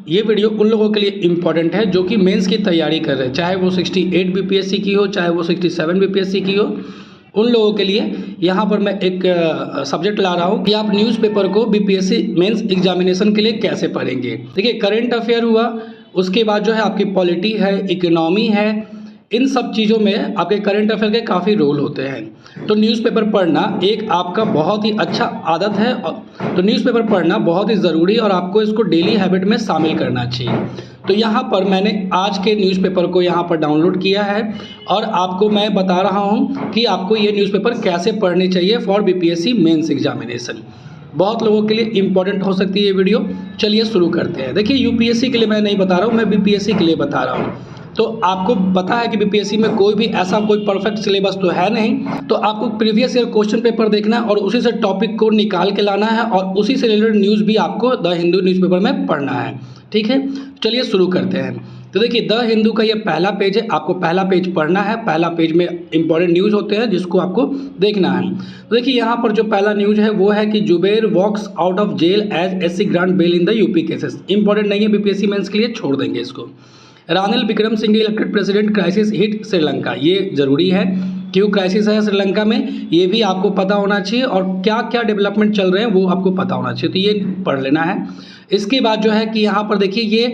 ये वीडियो उन लोगों के लिए इम्पॉर्टेंट है जो कि मेंस की तैयारी कर रहे हैं, चाहे वो 68 बीपीएससी की हो, चाहे वो 67 बीपीएससी की हो। उन लोगों के लिए यहाँ पर मैं एक सब्जेक्ट ला रहा हूँ कि आप न्यूज़पेपर को बीपीएससी मेंस एग्जामिनेशन के लिए कैसे पढ़ेंगे। देखिए, करंट अफेयर हुआ, उसके बाद जो है आपकी पॉलिटी है, इकोनॉमी है, इन सब चीज़ों में आपके करंट अफेयर के काफ़ी रोल होते हैं। तो न्यूज़पेपर पढ़ना एक आपका बहुत ही अच्छा आदत है, तो न्यूज़पेपर पढ़ना बहुत ही ज़रूरी और आपको इसको डेली हैबिट में शामिल करना चाहिए। तो यहाँ पर मैंने आज के न्यूज़पेपर को यहाँ पर डाउनलोड किया है और आपको मैं बता रहा हूँ कि आपको ये न्यूज़पेपर कैसे पढ़ने चाहिए फॉर बीपीएससी मेंस एग्जामिनेशन। बहुत लोगों के लिए इंपॉर्टेंट हो सकती है ये वीडियो। चलिए शुरू करते हैं। देखिए, यूपीएससी के लिए मैं नहीं बता रहा हूँ, मैं बीपीएससी के लिए बता रहा हूँ। तो आपको पता है कि बीपीएससी में कोई भी ऐसा कोई परफेक्ट सिलेबस तो है नहीं, तो आपको प्रीवियस ईयर क्वेश्चन पेपर देखना है और उसी से टॉपिक को निकाल के लाना है और उसी से रिलेटेड न्यूज़ भी आपको द हिंदू न्यूज़पेपर में पढ़ना है। ठीक है, चलिए शुरू करते हैं। तो देखिए, द हिंदू का ये पहला पेज है, आपको पहला पेज पढ़ना है। पहला पेज में इंपॉर्टेंट न्यूज़ होते हैं जिसको आपको देखना है। तो देखिए, यहाँ पर जो पहला न्यूज़ है वो है कि Zubair walks out of jail as SC grant bail in the UP cases. Important नहीं है बीपीएससी मेंस के लिए, छोड़ देंगे इसको। Ranil Wickremesinghe elected president, crisis hit Sri Lanka. ये जरूरी है, क्यों क्राइसिस है श्रीलंका में ये भी आपको पता होना चाहिए और क्या क्या डेवलपमेंट चल रहे हैं वो आपको पता होना चाहिए, तो ये पढ़ लेना है। इसके बाद जो है कि यहाँ पर देखिए, ये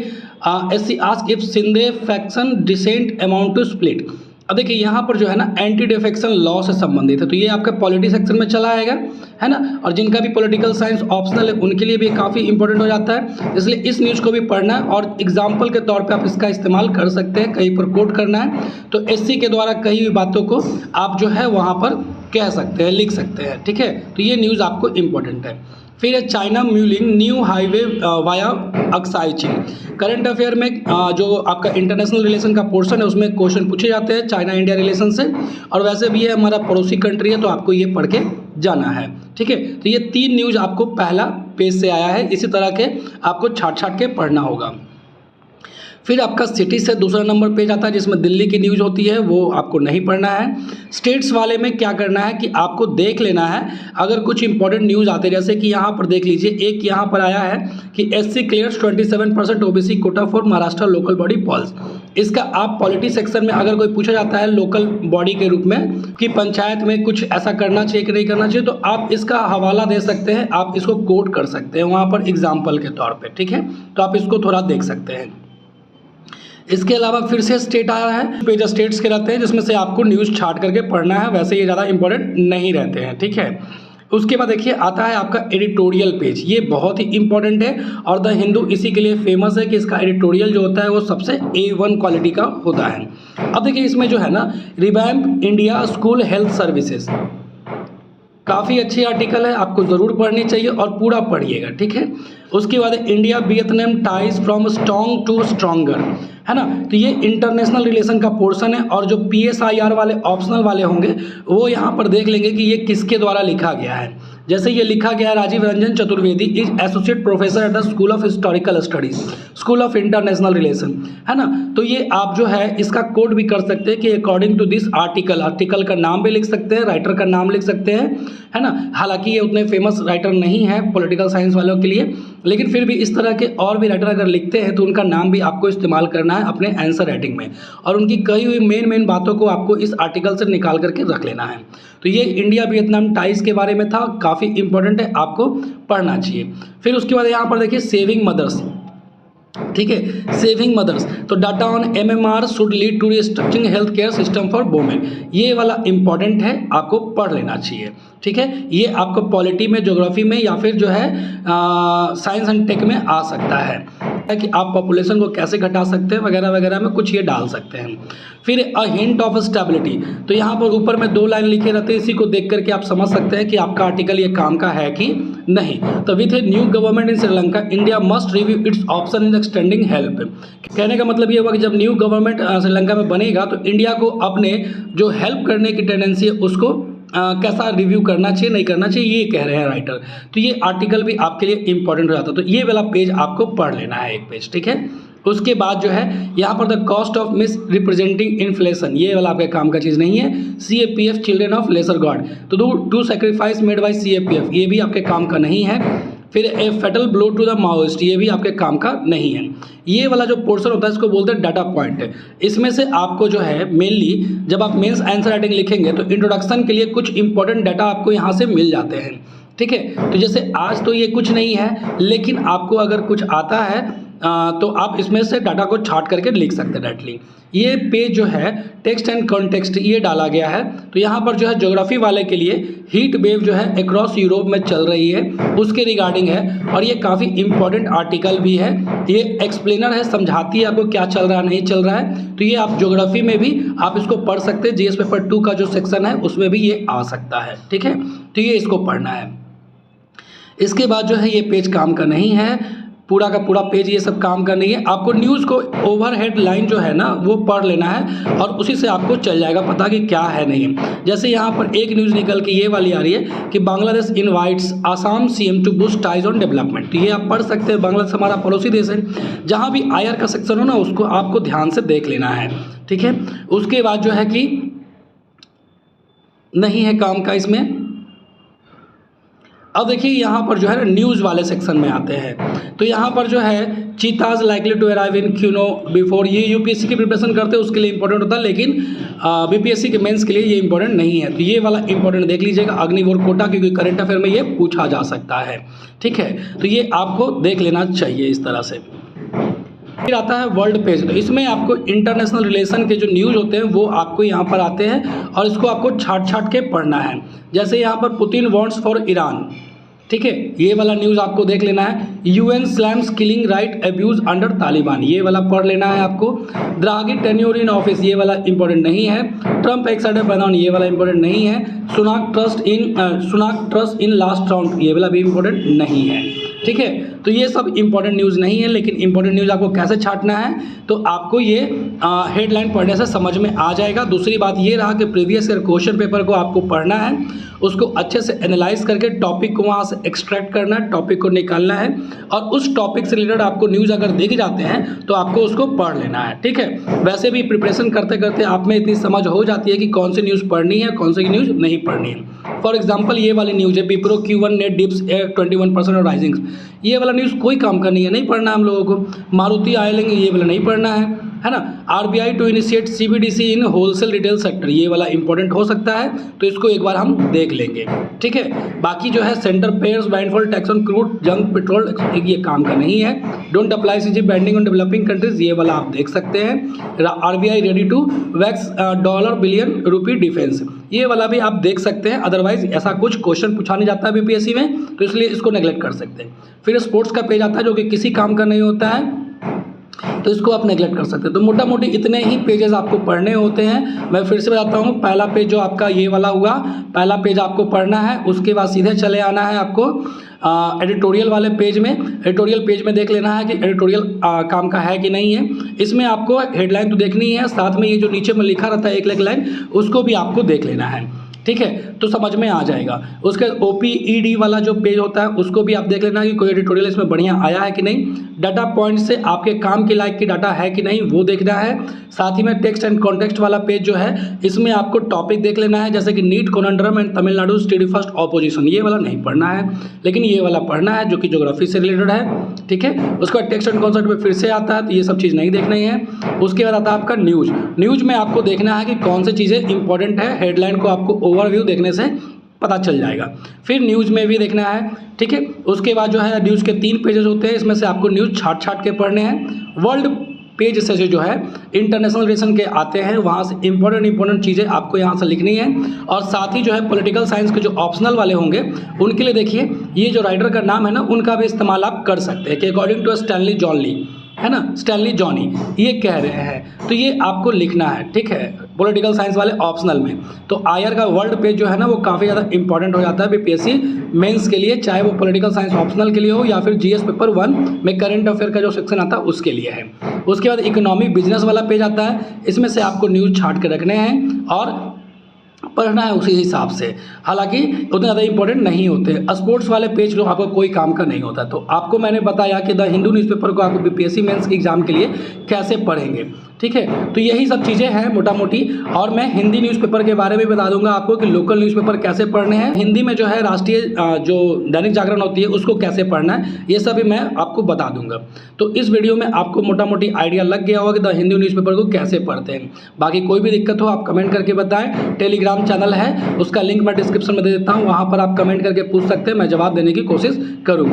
SC asks if Shinde faction dissent amount to split. अब देखिए, यहाँ पर जो है ना एंटी डिफेक्शन लॉ से संबंधित है, तो ये आपका पॉलिटी सेक्शन में चला आएगा, है ना। और जिनका भी पॉलिटिकल साइंस ऑप्शनल है उनके लिए भी काफ़ी इंपॉर्टेंट हो जाता है, इसलिए इस न्यूज़ को भी पढ़ना है और एग्जाम्पल के तौर पे आप इसका इस्तेमाल कर सकते हैं, कहीं पर कोट करना है तो एससी के द्वारा कही हुई बातों को आप जो है वहाँ पर कह सकते हैं, लिख सकते हैं। ठीक है, तो ये न्यूज़ आपको इम्पोर्टेंट है। फिर है China mewling new highway via Aksai चीन। करंट अफेयर में जो आपका इंटरनेशनल रिलेशन का पोर्शन है उसमें क्वेश्चन पूछे जाते हैं चाइना इंडिया रिलेशन से, और वैसे भी ये हमारा पड़ोसी कंट्री है तो आपको ये पढ़ के जाना है। ठीक है, तो ये 3 न्यूज़ आपको पहला पेज से आया है, इसी तरह के आपको छाट के पढ़ना होगा। फिर आपका सिटी से दूसरा नंबर पेज आता है जिसमें दिल्ली की न्यूज़ होती है, वो आपको नहीं पढ़ना है। स्टेट्स वाले में क्या करना है कि आपको देख लेना है अगर कुछ इंपॉर्टेंट न्यूज़ आते हैं, जैसे कि यहाँ पर देख लीजिए, एक यहाँ पर आया है कि SC clears 27% OBC quota for Maharashtra local body polls. इसका आप पॉलिटी सेक्शन में अगर कोई पूछा जाता है लोकल बॉडी के रूप में कि पंचायत में कुछ ऐसा करना चाहिए कि नहीं करना चाहिए, तो आप इसका हवाला दे सकते हैं, आप इसको कोट कर सकते हैं वहाँ पर एग्जाम्पल के तौर पर। ठीक है, तो आप इसको थोड़ा देख सकते हैं। इसके अलावा फिर से स्टेट आया है, पेज स्टेट्स के रहते हैं जिसमें से आपको न्यूज़ छाट करके पढ़ना है, वैसे ये ज़्यादा इंपॉर्टेंट नहीं रहते हैं। ठीक है, उसके बाद देखिए आता है आपका एडिटोरियल पेज, ये बहुत ही इंपॉर्टेंट है और द हिंदू इसी के लिए फेमस है कि इसका एडिटोरियल जो होता है वो सबसे A1 क्वालिटी का होता है। अब देखिए, इसमें जो है ना revamp India school health services, काफ़ी अच्छी आर्टिकल है, आपको ज़रूर पढ़नी चाहिए और पूरा पढ़िएगा। ठीक है, उसके बाद India Vietnam ties from strong to stronger, है ना। तो ये इंटरनेशनल रिलेशन का पोर्शन है और जो PSIR वाले ऑप्शनल वाले होंगे वो यहाँ पर देख लेंगे कि ये किसके द्वारा लिखा गया है। जैसे ये लिखा गया है Rajiv Ranjan Chaturvedi is associate professor at the school of historical studies, school of international relation, है ना। तो ये आप जो है इसका कोड भी कर सकते हैं कि अकॉर्डिंग टू दिस आर्टिकल का नाम भी लिख सकते हैं, राइटर का नाम लिख सकते हैं, है ना। हालांकि ये उतने फेमस राइटर नहीं है पॉलिटिकल साइंस वालों के लिए, लेकिन फिर भी इस तरह के और भी राइटर अगर लिखते हैं तो उनका नाम भी आपको इस्तेमाल करना है अपने आंसर राइटिंग में, और उनकी कही हुई मेन बातों को आपको इस आर्टिकल से निकाल करके रख लेना है। तो ये इंडिया वियतनाम टाइज के बारे में था, काफ़ी इंपॉर्टेंट है, आपको पढ़ना चाहिए। फिर उसके बाद यहाँ पर देखिए सेविंग मदर्स, ठीक है, सेविंग मदर्स, तो data on MMR should lead to restructuring health care system for women, ये वाला इंपॉर्टेंट है, आपको पढ़ लेना चाहिए। ठीक है, ये आपको पॉलिटी में, ज्योग्राफी में या फिर जो है साइंस एंड टेक में आ सकता है कि आप पॉपुलेशन को कैसे घटा सकते हैं वगैरह वगैरह में कुछ ये डाल सकते हैं। फिर अ हिंट ऑफ स्टेबिलिटी, तो यहाँ पर ऊपर में 2 लाइन लिखे रहते हैं, इसी को देख करके आप समझ सकते हैं कि आपका आर्टिकल ये काम का है कि नहीं। तो with a new government in Sri Lanka India must review its option in extending help. कहने का मतलब ये हुआ कि जब न्यू गवर्नमेंट श्रीलंका में बनेगा तो इंडिया को अपने जो हेल्प करने की टेंडेंसी है उसको कैसा रिव्यू करना चाहिए, नहीं करना चाहिए, ये कह रहे हैं राइटर। तो ये आर्टिकल भी आपके लिए इंपॉर्टेंट हो जाता है, तो ये वाला पेज आपको पढ़ लेना है, एक पेज। ठीक है, उसके बाद जो है यहाँ पर the cost of misrepresenting inflation, ये वाला आपके काम का चीज़ नहीं है। CAPF children of lesser god, तो do sacrifice made by CAPF, ये भी आपके काम का नहीं है। फिर a fatal blow to the Maoist, ये भी आपके काम का नहीं है। ये वाला जो पोर्शन होता है इसको बोलते हैं डाटा पॉइंट। इसमें से आपको जो है मेनली जब आप मेंस आंसर राइटिंग लिखेंगे तो इंट्रोडक्शन के लिए कुछ इंपॉर्टेंट डाटा आपको यहाँ से मिल जाते हैं, ठीक है। तो जैसे आज तो ये कुछ नहीं है, लेकिन आपको अगर कुछ आता है तो आप इसमें से डाटा को छांट करके लिख सकते हैं डायरेक्टली। ये पेज जो है टेक्स्ट एंड कॉन्टेक्स्ट ये डाला गया है। तो यहाँ पर जो है ज्योग्राफी वाले के लिए हीट वेव जो है अक्रॉस यूरोप में चल रही है उसके रिगार्डिंग है, और ये काफ़ी इंपॉर्टेंट आर्टिकल भी है। ये एक्सप्लेनर है, समझाती है आपको क्या चल रहा है नहीं चल रहा है। तो ये आप ज्योग्राफी में भी आप इसको पढ़ सकते हैं। जीएस पेपर 2 का जो सेक्शन है उसमें भी ये आ सकता है, ठीक है। तो ये इसको पढ़ना है। इसके बाद जो है ये पेज काम का नहीं है, पूरा का पूरा पेज ये सब काम का नहीं है। आपको न्यूज़ को ओवरहेड लाइन जो है ना वो पढ़ लेना है और उसी से आपको चल जाएगा पता कि क्या है नहीं है। जैसे यहाँ पर एक न्यूज़ निकल के ये वाली आ रही है कि Bangladesh invites Assam CM to boost ties on development. तो ये आप पढ़ सकते हैं। बांग्लादेश हमारा पड़ोसी देश है। जहाँ भी आईआर का सेक्शन हो ना उसको आपको ध्यान से देख लेना है, ठीक है। उसके बाद जो है कि नहीं है काम का इसमें। अब देखिए यहाँ पर जो है न्यूज़ वाले सेक्शन में आते हैं। तो यहाँ पर जो है cheetahs likely to arrive in Kuno before, ये यूपीएससी की प्रिपरेशन करते हैं उसके लिए इंपॉर्टेंट होता है, लेकिन बीपीएससी के मेंस के लिए ये इंपॉर्टेंट नहीं है। तो ये वाला इंपॉर्टेंट देख लीजिएगा, अग्निवीर कोटा, क्योंकि करंट अफेयर में ये पूछा जा सकता है, ठीक है। तो ये आपको देख लेना चाहिए इस तरह से। फिर आता है वर्ल्ड पेज। तो इसमें आपको इंटरनेशनल रिलेशन के जो न्यूज़ होते हैं वो आपको यहाँ पर आते हैं और इसको आपको छाट के पढ़ना है। जैसे यहाँ पर पुतिन वांट्स फॉर ईरान, ठीक है, ये वाला न्यूज़ आपको देख लेना है। UN slams killing right abuse under Taliban, ये वाला पढ़ लेना है आपको। द्रागी टेन्योर इन ऑफिस, ये वाला इंपॉर्टेंट नहीं है। ट्रम्प एक्साइडेड बैन, ये वाला इंपॉर्टेंट नहीं है। Sunak trust in last round, ये वाला भी इंपॉर्टेंट नहीं है, ठीक है। तो ये सब इंपॉर्टेंट न्यूज़ नहीं है, लेकिन इंपॉर्टेंट न्यूज़ आपको कैसे छांटना है तो आपको ये हेडलाइन पढ़ने से समझ में आ जाएगा। दूसरी बात ये रहा कि प्रीवियस ईयर क्वेश्चन पेपर को आपको पढ़ना है, उसको अच्छे से एनालाइज करके टॉपिक को वहाँ से एक्सट्रैक्ट करना है, टॉपिक को निकालना है, और उस टॉपिक से रिलेटेड आपको न्यूज़ अगर दिख जाते हैं तो आपको उसको पढ़ लेना है, ठीक है। वैसे भी प्रिपरेशन करते करते आप में इतनी समझ हो जाती है कि कौन सी न्यूज़ पढ़नी है कौन सी न्यूज़ नहीं पढ़नी है। फॉर एग्जाम्पल ये वाली न्यूज़ है विप्रो Q1 नेट डिप्स 21% और राइजिंग, ये वाला न्यूज़ कोई काम का नहीं है, नहीं पढ़ना हम लोगों को। मारुति आए लेंगे, ये वाला नहीं पढ़ना है ना। RBI to initiate CBDC in wholesale retail sector, ये वाला इंपॉर्टेंट हो सकता है, तो इसको एक बार हम देख लेंगे, ठीक है। बाकी जो है centre pares windfall tax on crude junk petrol, ये काम का नहीं है। Don't apply CG banding on developing countries, ये वाला आप देख सकते हैं। RBI ready to wax $1 billion rupee defence, ये वाला भी आप देख सकते हैं। अदरवाइज ऐसा कुछ क्वेश्चन पूछा नहीं जाता है बीपीएससी में, तो इसलिए इसको नेगलेक्ट कर सकते हैं। फिर स्पोर्ट्स का पेज आता है जो कि किसी काम का नहीं होता है, तो इसको आप नेगलेक्ट कर सकते हैं। तो मोटा मोटी इतने ही पेजेस आपको पढ़ने होते हैं। मैं फिर से बताता हूँ, पहला पेज जो आपका ये वाला हुआ, पहला पेज आपको पढ़ना है। उसके बाद सीधे चले आना है आपको एडिटोरियल वाले पेज में। एडिटोरियल पेज में देख लेना है कि एडिटोरियल काम का है कि नहीं है। इसमें आपको हेडलाइन तो देखनी है, साथ में ये जो नीचे में लिखा रहता है एक लाइन, उसको भी आपको देख लेना है, ठीक है, तो समझ में आ जाएगा। उसके OPED वाला जो पेज होता है उसको भी आप देख लेना कि कोई एडिटोरियल इसमें बढ़िया आया है कि नहीं। डाटा पॉइंट से आपके काम के लायक की डाटा है कि नहीं वो देखना है। साथ ही में टेक्स्ट एंड कॉन्टेक्स्ट वाला पेज जो है इसमें आपको टॉपिक देख लेना है, जैसे कि NEET conundrum and Tamil Nadu study first, ये वाला नहीं पढ़ना है, लेकिन ये वाला पढ़ना है जो कि ज्योग्राफी से रिलेटेड है, ठीक है। उसके बाद टेक्स्ट एंड कॉन्सेप्ट में फिर से आता है, तो ये सब चीज़ नहीं देखनी है। उसके बाद आता है आपका न्यूज़। न्यूज़ में आपको देखना है कि कौन सी चीज़ें इंपॉर्टेंट है, हेडलाइन को आपको ओवरव्यू देखने से पता चल जाएगा। फिर न्यूज़ में भी देखना है, ठीक है। उसके बाद जो है न्यूज़ के 3 पेजेस होते हैं, इसमें से आपको न्यूज़ छाट के पढ़ने हैं। वर्ल्ड पेज से जो है इंटरनेशनल रिलेशन के आते हैं, वहाँ से इंपॉर्टेंट चीज़ें आपको यहाँ से लिखनी है। और साथ ही जो है पॉलिटिकल साइंस के जो ऑप्शनल वाले होंगे उनके लिए देखिए, ये जो राइटर का नाम है ना उनका भी इस्तेमाल आप कर सकते हैं कि अकॉर्डिंग टू स्टैनली जॉनली, है ना, स्टैनली जॉनी ये कह रहे हैं, तो ये आपको लिखना है, ठीक है, पॉलिटिकल साइंस वाले ऑप्शनल में। तो आईआर का वर्ल्ड पेज जो है ना वो काफ़ी ज़्यादा इंपॉर्टेंट हो जाता है बीपीएससी मेंस के लिए, चाहे वो पॉलिटिकल साइंस ऑप्शनल के लिए हो या फिर जीएस पेपर 1 में करंट अफेयर का जो सेक्शन आता है उसके लिए है। उसके बाद इकोनॉमी बिजनेस वाला पेज आता है, इसमें से आपको न्यूज़ छाट के रखने हैं और पढ़ना है उसी हिसाब से, हालांकि उतने ज़्यादा इंपॉर्टेंट नहीं होते। स्पोर्ट्स वाले पेज जो आपको कोई काम का नहीं होता। तो आपको मैंने बताया कि द हिंदू न्यूज़पेपर को आपको बीपीएससी मेंस के एग्जाम के लिए कैसे पढ़ेंगे, ठीक है। तो यही सब चीज़ें हैं मोटा मोटी। और मैं हिंदी न्यूज़पेपर के बारे में बता दूंगा आपको कि लोकल न्यूज़पेपर कैसे पढ़ने हैं, हिंदी में जो है राष्ट्रीय जो दैनिक जागरण होती है उसको कैसे पढ़ना है, ये सभी मैं आपको बता दूंगा। तो इस वीडियो में आपको मोटा मोटी आइडिया लग गया होगा कि द हिंदू न्यूज़पेपर को कैसे पढ़ते हैं। बाकी कोई भी दिक्कत हो आप कमेंट करके बताएं। टेलीग्राम चैनल है, उसका लिंक मैं डिस्क्रिप्शन में दे देता हूँ, वहाँ पर आप कमेंट करके पूछ सकते हैं, मैं जवाब देने की कोशिश करूँगा।